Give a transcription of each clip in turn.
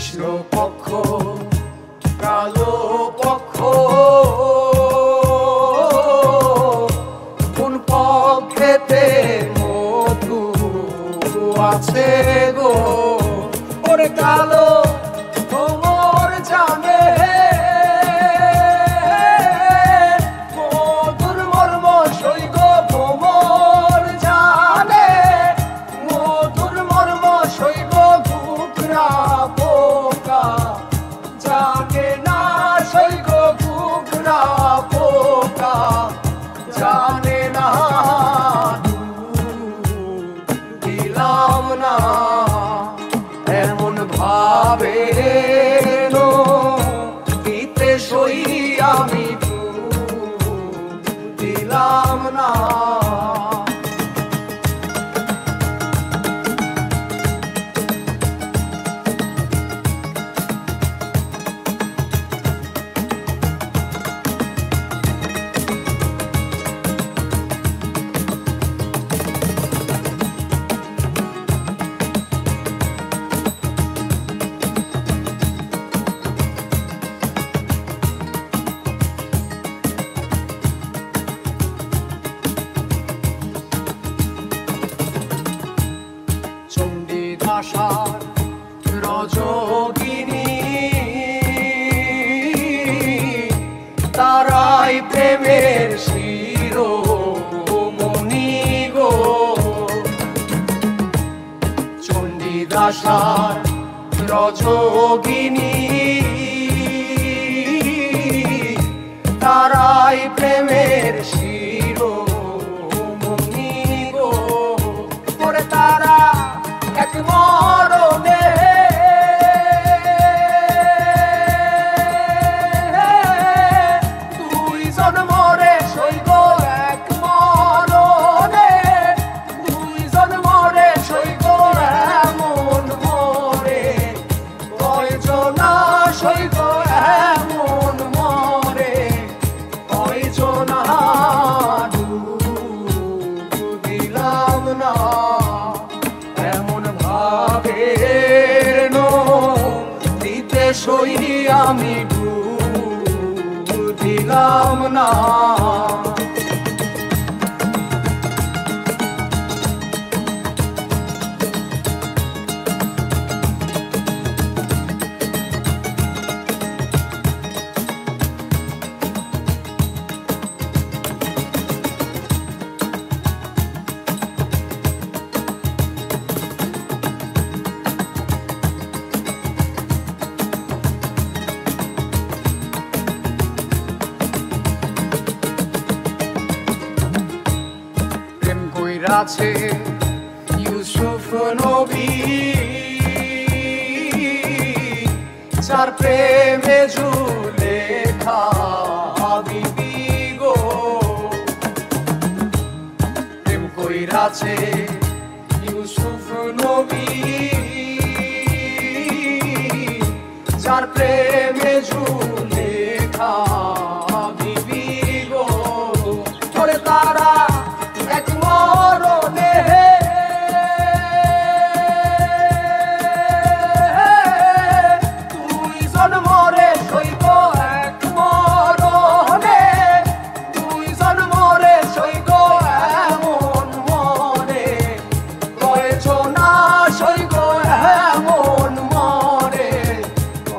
কৃষ্ণ পক্ষ কালো পক্ষ কোন পক্ষেতে মধু আছে গো ওরে কালো ভ্রমর জানে মধুর মর্ম সৈগ ভ্রমর জানে মধুর মর্ম সৈগ ঘুঘরা পোকা জানে না সৈগ ঘুঘরা পোকা জানে না দিলাম না এমন ভাবে দিতে সই আমি দিলাম না চণ্ডীদাসার রজোগিনী তারাই প্রেমের শিরোমণি গো চণ্ডীদাসার রজোগিনী তারাই প্রেমের শিরোমণি গো ওরে তারা এক মরণে দুইজন মরে সইগ এক মরণে দুইজন মরে সইগ এমন মরে কয়জনা সইগ এমন মরে কয়জনা দিলাম না দিতে সই আমি দিলাম না আছে ইউসুফ নবী যার প্রেমে জুলেখা বিবি গো প্রেম কইরাছে ইউসুফ নবী যার প্রেমে জুলেখা বিবি গো ওরে তারা এক মরণে দুইজন মরে সইগ এক মরণে দুইজন মরে সইগ এমন মরে কয়জনা সইগ এমন মরে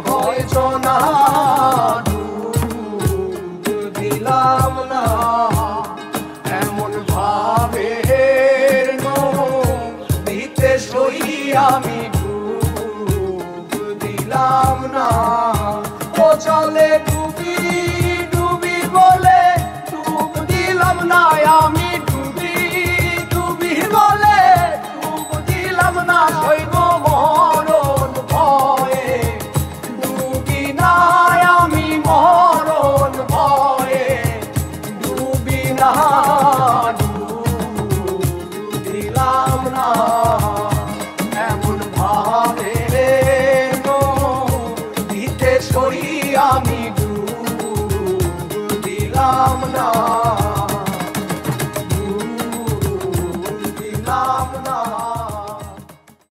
কয়জনা দিলাম না দিতে সই আমি দিলাম না ও চলে